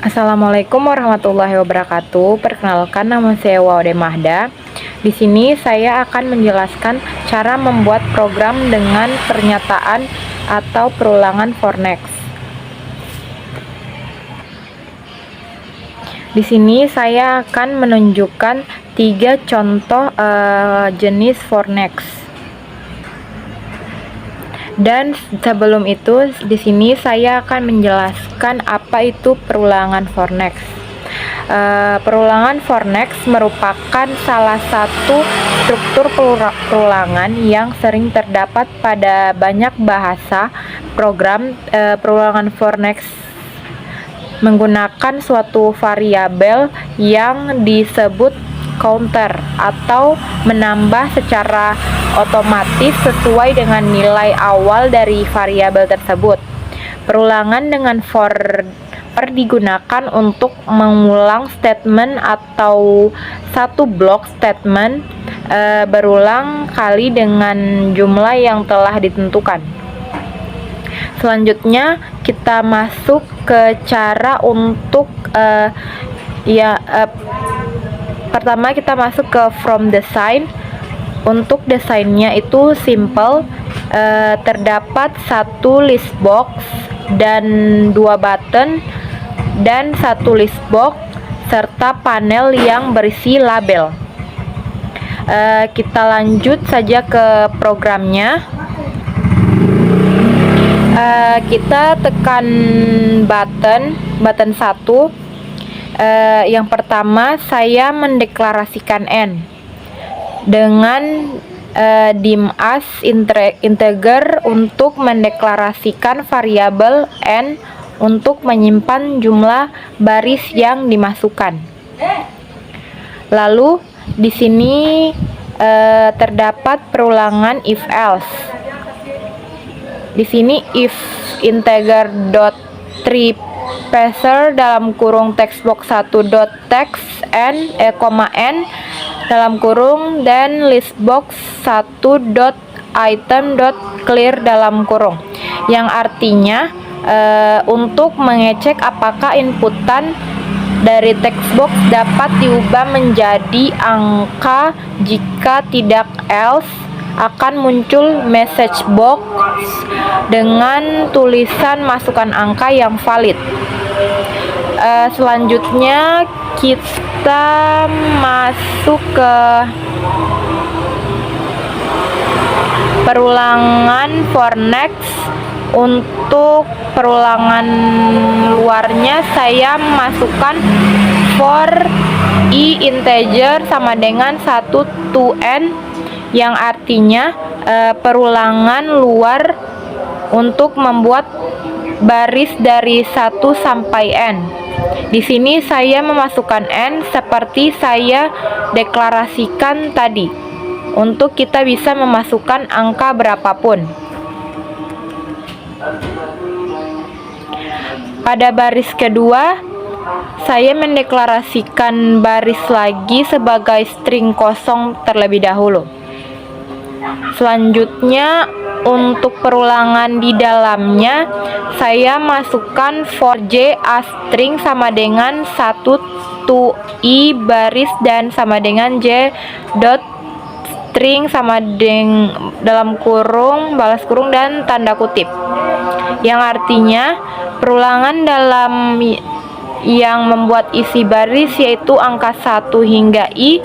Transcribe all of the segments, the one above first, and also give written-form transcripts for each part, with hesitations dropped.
Assalamualaikum warahmatullahi wabarakatuh. Perkenalkan, nama saya Waude Mahda. Di sini saya akan menjelaskan cara membuat program dengan pernyataan atau perulangan for next. Di sini saya akan menunjukkan 3 contoh jenis for next. Dan sebelum itu, di sini saya akan menjelaskan apa itu perulangan for next. Perulangan for next merupakan salah satu struktur perulangan yang sering terdapat pada banyak bahasa program. Perulangan for next menggunakan suatu variabel yang disebut counter atau menambah secara otomatis sesuai dengan nilai awal dari variabel tersebut. Perulangan dengan for digunakan untuk mengulang statement atau satu blok statement berulang kali dengan jumlah yang telah ditentukan. Selanjutnya kita masuk ke cara untuk pertama kita masuk ke from design. Untuk desainnya itu simple, terdapat satu list box dan 2 button dan satu list box serta panel yang berisi label. Kita lanjut saja ke programnya. Kita tekan button 1. Yang pertama, saya mendeklarasikan n dengan dim as integer untuk mendeklarasikan variabel n untuk menyimpan jumlah baris yang dimasukkan. Lalu di sini terdapat perulangan if else. Di sini if integer dot replacer dalam kurung textbox 1.text n dalam kurung dan listbox 1.item.clear dalam kurung, yang artinya untuk mengecek apakah inputan dari textbox dapat diubah menjadi angka. Jika tidak, else akan muncul message box dengan tulisan masukkan angka yang valid. Selanjutnya kita masuk ke perulangan for next. Untuk perulangan luarnya saya masukkan for i integer sama dengan 1 to n, yang artinya perulangan luar untuk membuat baris dari 1 sampai n. Di sini saya memasukkan n seperti saya deklarasikan tadi, untuk kita bisa memasukkan angka berapapun. Pada baris kedua, saya mendeklarasikan baris lagi sebagai string kosong terlebih dahulu. Selanjutnya, untuk perulangan di dalamnya, saya masukkan for j as string sama dengan 1 to i baris dan sama dengan j dot string sama dengan dalam kurung, balas kurung dan tanda kutip, yang artinya perulangan dalam yang membuat isi baris yaitu angka 1 hingga i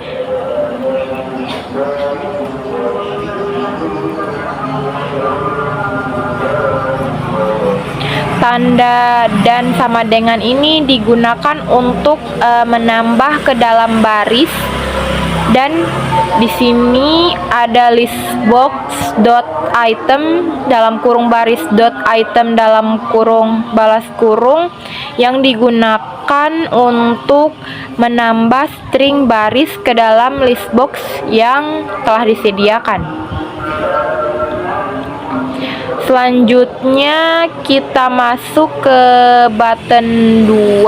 tanda dan sama dengan ini digunakan untuk menambah ke dalam baris. Dan di sini ada listbox.item dalam kurung baris .item dalam kurung balas kurung, yang digunakan untuk menambah string baris ke dalam listbox yang telah disediakan. Selanjutnya kita masuk ke button 2.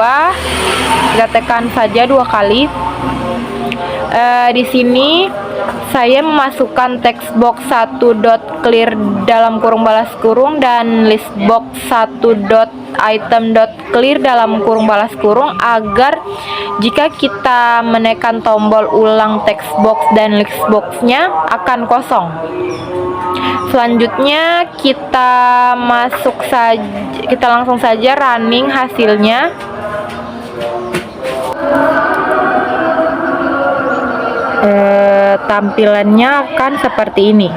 Kita tekan saja 2 kali. Di sini saya memasukkan text box 1.clear dalam kurung balas kurung dan list box 1.item.clear dalam kurung balas kurung agar jika kita menekan tombol ulang text box dan list boxnya akan kosong. Selanjutnya kita langsung saja running hasilnya. Tampilannya akan seperti ini.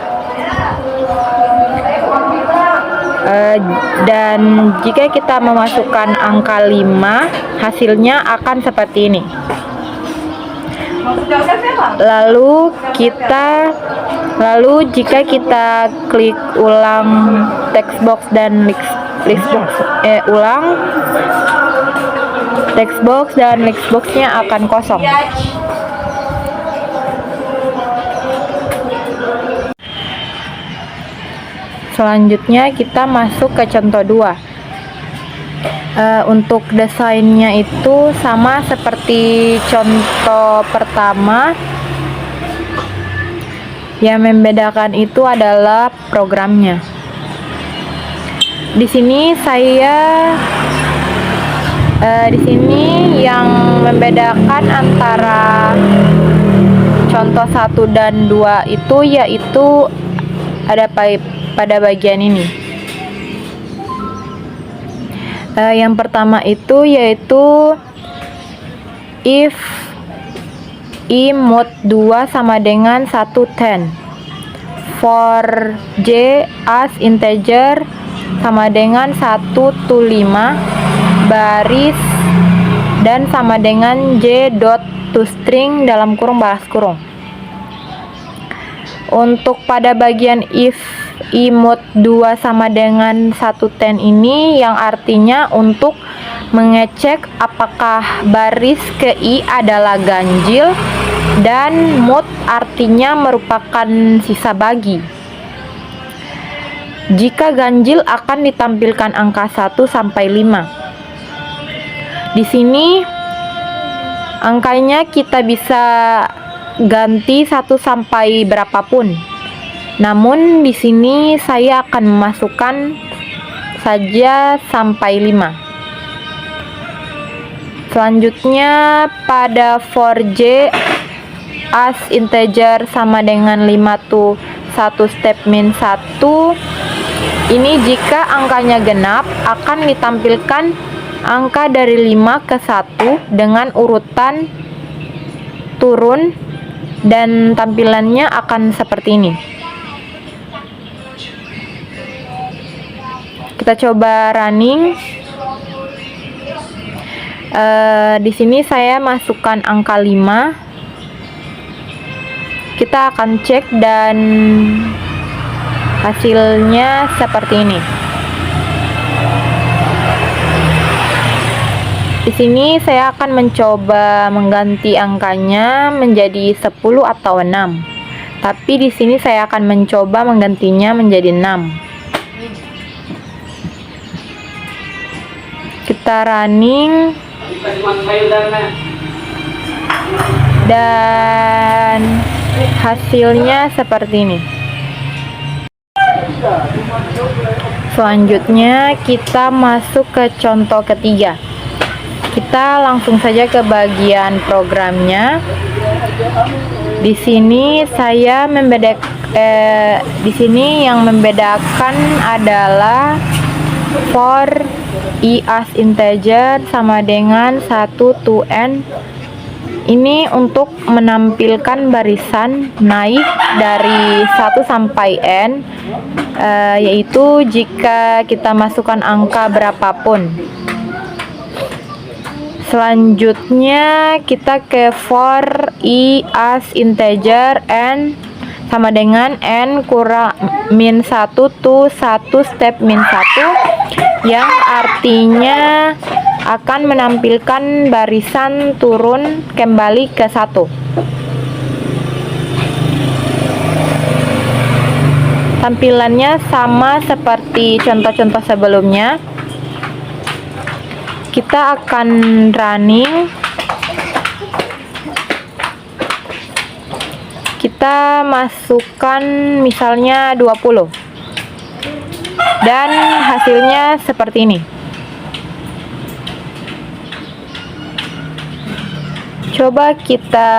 Dan jika kita memasukkan angka 5, hasilnya akan seperti ini. Lalu jika kita klik ulang text box dan list box, text box dan list boxnya akan kosong. Selanjutnya kita masuk ke contoh 2. Untuk desainnya itu sama seperti contoh pertama. Yang membedakan itu adalah programnya. Di sini yang membedakan antara contoh 1 dan 2 itu yaitu ada pada bagian ini. Yang pertama itu yaitu if i mod 2 sama dengan 110, for j as integer sama dengan 1 to 5 baris dan sama dengan j dot to string dalam kurung balas kurung. Untuk pada bagian if i mod 2 sama dengan 110 ini yang artinya untuk mengecek apakah baris ke i adalah ganjil dan mod artinya merupakan sisa bagi. Jika ganjil akan ditampilkan angka 1 sampai 5. Di sini angkanya kita bisa ganti 1 sampai berapapun. Namun di sini saya akan memasukkan saja sampai 5. Selanjutnya pada for j as integer sama dengan 5 to 1 step min 1. Ini jika angkanya genap akan ditampilkan angka dari 5 ke 1 dengan urutan turun dan tampilannya akan seperti ini. Kita coba running. Di sini saya masukkan angka 5. Kita akan cek dan hasilnya seperti ini. Di sini saya akan mencoba mengganti angkanya menjadi 10 atau 6. Tapi di sini saya akan mencoba menggantinya menjadi 6. Kita running dan hasilnya seperti ini. Selanjutnya kita masuk ke contoh ketiga. Kita langsung saja ke bagian programnya. Di sini di sini yang membedakan adalah for i as integer sama dengan 1 to n. Ini untuk menampilkan barisan naik dari 1 sampai n, yaitu jika kita masukkan angka berapapun. Selanjutnya kita ke for i as integer n sama dengan n kurang min 1 to 1 step min 1, yang artinya akan menampilkan barisan turun kembali ke 1. Tampilannya sama seperti contoh-contoh sebelumnya. Kita akan running. Kita kita masukkan misalnya 20. Dan hasilnya seperti ini. Coba kita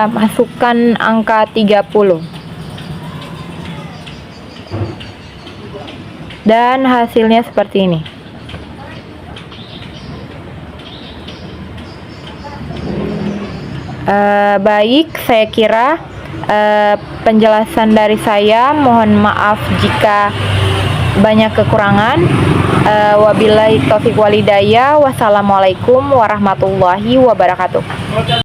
masukkan angka 30. Dan hasilnya seperti ini. Baik, saya kira penjelasan dari saya. Mohon maaf jika banyak kekurangan. Wabillahi taufiq walhidayah. Wassalamualaikum warahmatullahi wabarakatuh.